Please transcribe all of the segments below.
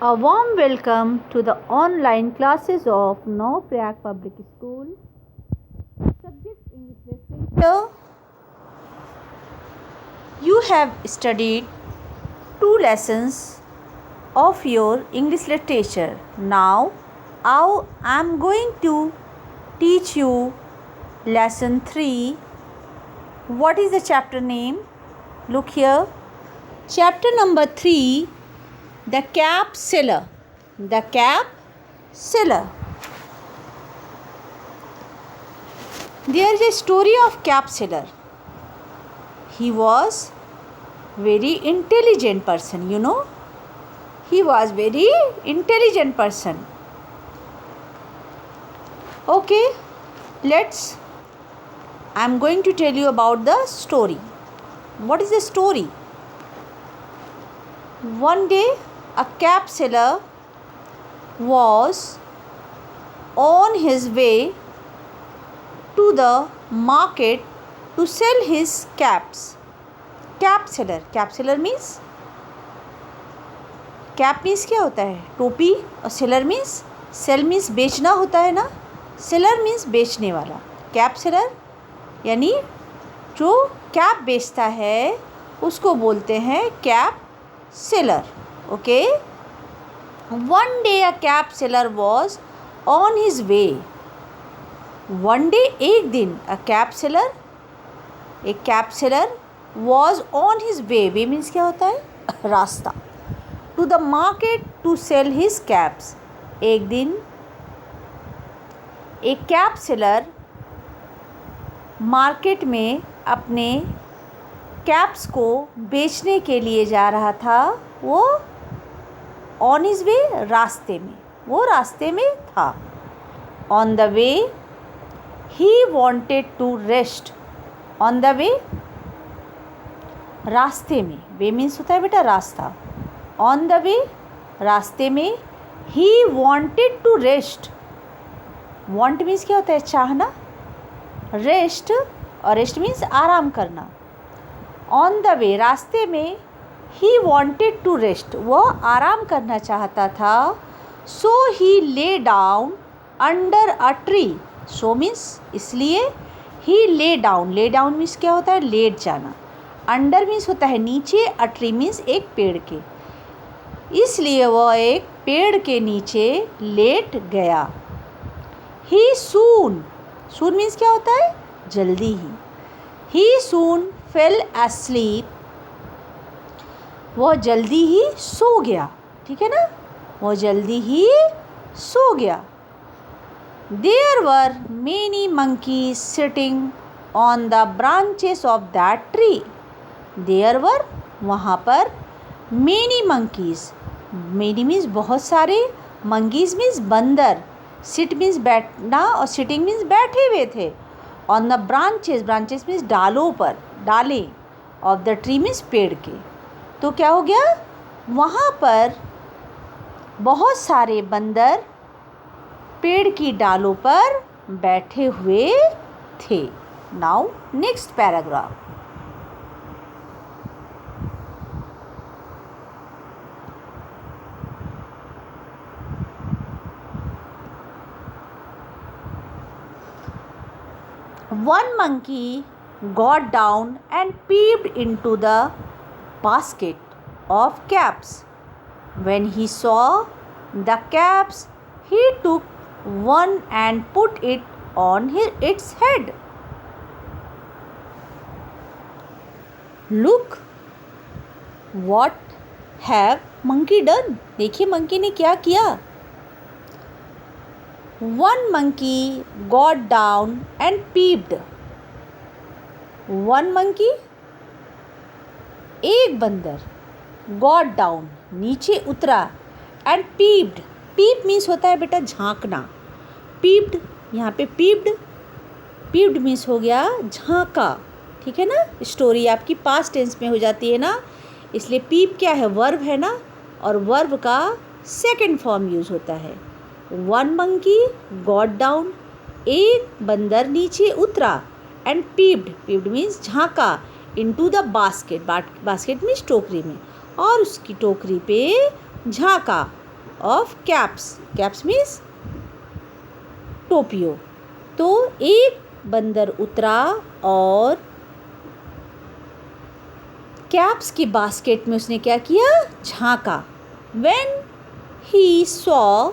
A warm welcome to the online classes of Novryak Public School. Subject English Literature. You have studied 2 lessons of your English literature. Now I am going to teach you lesson 3. What is the chapter name? Look here. Chapter number 3. The cap seller. The cap seller. There is a story of cap seller. He was very intelligent person, you know. He was very intelligent person. Okay, I am going to tell you about the story. What is the story? One day, a cap seller was on his way to the market to sell his caps. Cap seller means cap means क्या होता है? टोपी. और seller means cell means बेचना होता है ना. Seller means बेचने वाला. कैप सेलर यानी जो कैप बेचता है उसको बोलते हैं cap seller. Okay. One day a cap seller was on his way. One day एक दिन a cap seller was on his way. Way means क्या होता है? रास्ता. To the market to sell his caps. एक दिन एक कैप सेलर मार्केट में अपने कैप्स को बेचने के लिए जा रहा था. वो ऑन हिज वे वो रास्ते में था. On the way he wanted to rest. On the way रास्ते में. वे मीन्स होता है बेटा रास्ता. ऑन द वे रास्ते में he wanted to rest. Want means क्या होता है? चाहना. रेस्ट और रेस्ट मीन्स आराम करना. ऑन द वे रास्ते में ही वॉन्टेड टू रेस्ट. वो आराम करना चाहता था. So he lay down under a tree. So means इसलिए. ही ले डाउन मीन्स क्या होता है? लेट जाना. अंडर मीन्स होता है नीचे. अ ट्री मीन्स एक पेड़ के. इसलिए वह एक पेड़ के नीचे लेट गया. ही सून मीन्स क्या होता है? जल्दी ही. ही सून फेल asleep. वह जल्दी ही सो गया. ठीक है ना. वह जल्दी ही सो गया. There were many monkeys sitting on the branches of that tree. There were वहाँ पर many monkeys. Many means बहुत सारे. monkeys means बंदर. sit means बैठना और sitting means बैठे हुए थे. on the branches means डालों पर. डालें ऑफ द ट्री मीन्स पेड़ के. तो क्या हो गया? वहाँ पर बहुत सारे बंदर पेड़ की डालों पर बैठे हुए थे. Now next paragraph. One monkey got down and peeped into the basket of caps. When he saw the caps, he took one and put it on its head. Look what have monkey done. देखिए monkey ने क्या किया. One monkey got down and peeped. One monkey एक बंदर. got down नीचे उतरा. and peeped. peep means होता है बेटा झांकना. peeped यहाँ पे peeped means हो गया झांका. ठीक है ना. स्टोरी आपकी पास्ट टेंस में हो जाती है ना. इसलिए peep क्या है? वर्ब है ना. और वर्ब का सेकंड फॉर्म यूज़ होता है. One monkey got down. एक बंदर नीचे उतरा. and peeped means झांका. into the basket. basket means टोकरी में. और उसकी टोकरी पे झांका. Of caps. कैप्स मीन्स टोपियों. तो एक बंदर उतरा और कैप्स की बास्केट में उसने क्या किया, झांका. When he saw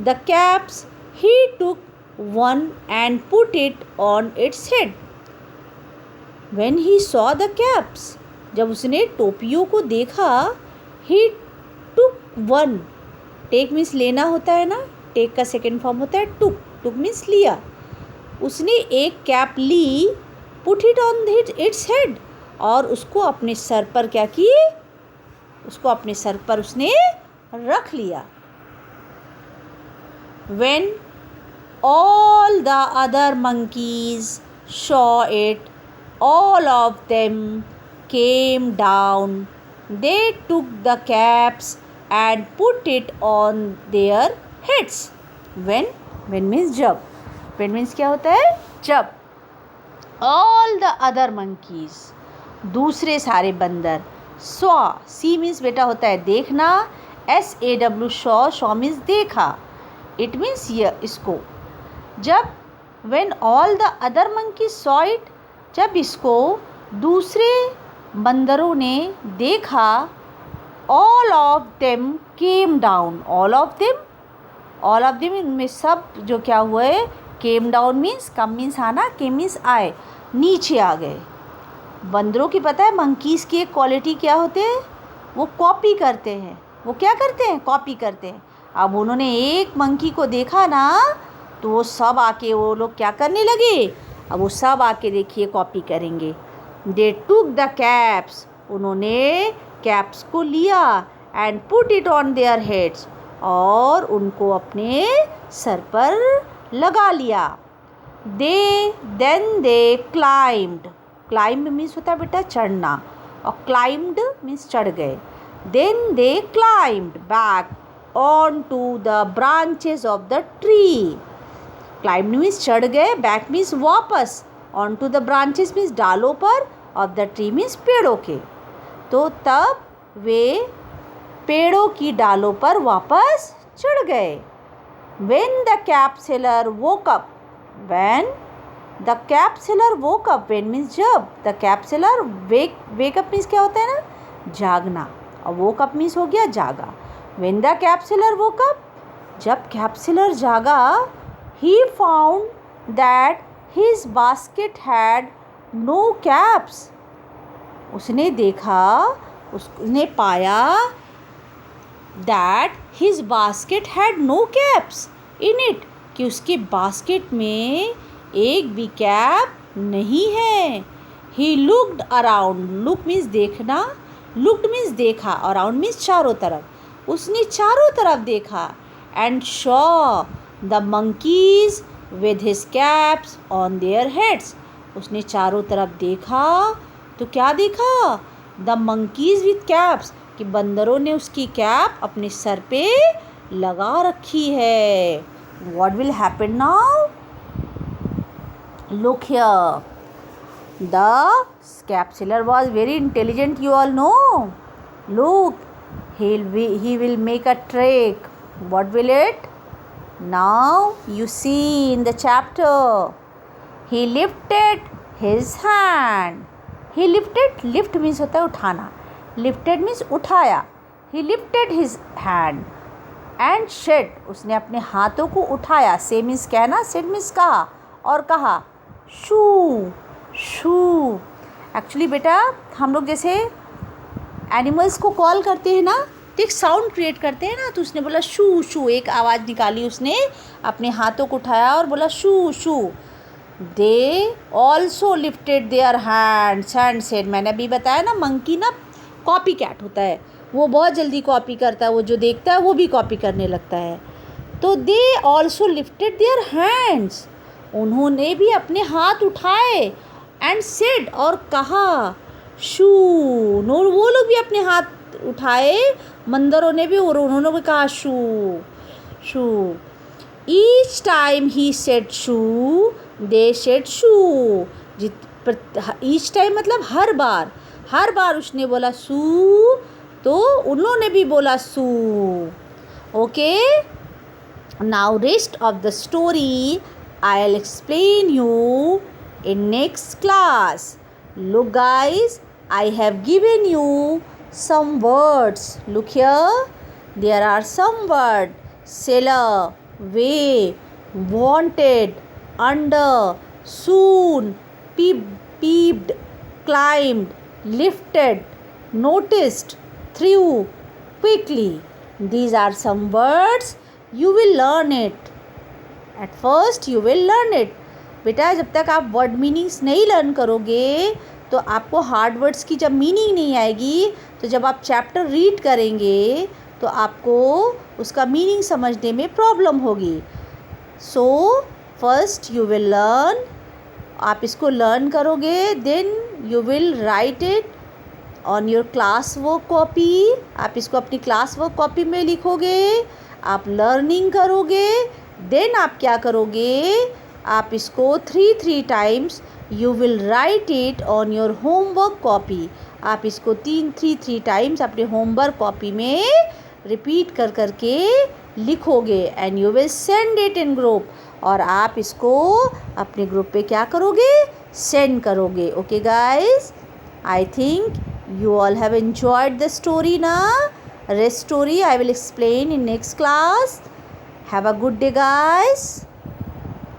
the caps he took one and put it on its head. When he saw the caps, जब उसने टोपियों को देखा, he took one. take means लेना होता है ना, take का सेकेंड फॉर्म होता है took. took means लिया. उसने एक कैप ली, put it on its head, और उसको अपने सर पर क्या की, उसको अपने सर पर उसने रख लिया. When all the other monkeys saw it, all of them came down. They took the caps and put it on their heads. When means जब. When means क्या होता है, जब. All the other monkeys, दूसरे सारे बंदर. saw, see means बेटा होता है देखना. SAW, saw means देखा. It means ये इसको. जब when all the other monkeys saw it, जब इसको दूसरे बंदरों ने देखा, all of them came down. all of them इनमें सब जो क्या हुए, came down means come means आना, came means आए, नीचे आ गए. बंदरों की पता है मंकीज़ की एक क्वालिटी क्या होते हैं, वो कॉपी करते हैं. वो क्या करते हैं, कॉपी करते हैं. अब उन्होंने एक मंकी को देखा ना, तो वो सब आके वो लोग क्या करने लगे, अब वो सब आके देखिए कॉपी करेंगे. दे टूक द कैप्स, उन्होंने कैप्स को लिया, and put it on their heads, और उनको अपने सर पर लगा लिया. Then they climbed. Climb means होता है बेटा चढ़ना, और क्लाइम्ड मीन्स चढ़ गए. Then they climbed back on to the branches of the tree. Climb means चढ़ गए, बैक मीन्स वापस, on to the branches means डालों पर, ऑफ द ट्री मीन्स पेड़ों के. तो तब वे पेड़ों की डालों पर वापस चढ़ गए. When the cap seller woke up. When the cap seller woke up. When means जब. The cap seller wake up means क्या होता है ना, जागना, और वोक अप मीन्स हो गया जागा. When the cap seller woke up, जब कैप सेलर जागा, he found that his basket had no caps. उसने देखा, उसने पाया that his basket had no caps in it, कि उसके बास्केट में एक भी कैप नहीं है. He looked around. look means देखना, looked means देखा, around means चारों तरफ. उसने चारों तरफ देखा, and saw the monkeys with his caps on their heads. उसने चारों तरफ देखा, तो क्या देखा, the monkeys with caps, कि बंदरों ने उसकी कैप अपने सर पे लगा रखी है. What will happen now? Look here. The cap seller was very intelligent, you all know. Look, he will make a trick. What will it? Now you see in the chapter. He lifted his hand. He lifted, lift means होता है उठाना. Lifted means उठाया. He lifted his hand and said, उसने अपने हाथों को उठाया. Say means कहना, said means कहा, और कहा shoo shoo. एक्चुअली बेटा हम लोग जैसे एनिमल्स को कॉल करते हैं ना, तो एक साउंड क्रिएट करते हैं ना, तो उसने बोला शू शू, एक आवाज़ निकाली उसने, अपने हाथों को उठाया और बोला shoo shoo. They also lifted their hands and said. मैंने अभी बताया ना, मंकी ना कॉपी कैट होता है, वो बहुत जल्दी कॉपी करता है, वो जो देखता है वो भी कॉपी करने लगता है. तो दे ऑल्सो लिफ्टेड देयर हैंड्स, उन्होंने भी अपने हाथ उठाए, एंड सेड, और कहा शू. वो लोग भी अपने हाथ उठाए, बंदरों ने भी, और उन्होंने भी कहा shoo shoo. Each time he said shoo, they said shoo. Each time मतलब हर बार उसने बोला सू, तो उन्होंने भी बोला सू. Okay, now rest of the story I'll explain you in next class. Look guys, I have given you some words. Look here, there are some words: seller, way, wanted, under, soon, peeped, climbed, lifted, noticed, threw, quickly. These are some words. You will learn it. At first you will learn it. बेटा जब तक आप word meanings नहीं learn करोगे तो आपको hard words की जब मीनिंग नहीं आएगी, तो जब आप चैप्टर रीड करेंगे तो आपको उसका मीनिंग समझने में प्रॉब्लम होगी. So first you will learn. आप इसको लर्न करोगे, then you will write it on your class work copy. आप इसको अपनी क्लास वर्क कॉपी में लिखोगे, आप लर्निंग करोगे, देन आप क्या करोगे, आप इसको 3 times you will write it on your homework copy. आप इसको 3 टाइम्स अपने होमवर्क कॉपी में रिपीट कर करके लिखोगे and you will send it in group. और आप इसको अपने ग्रुप पे क्या करोगे, सेंड करोगे. Okay guys, I think you all have enjoyed the story now. Rest story I will explain in next class. Have a good day guys.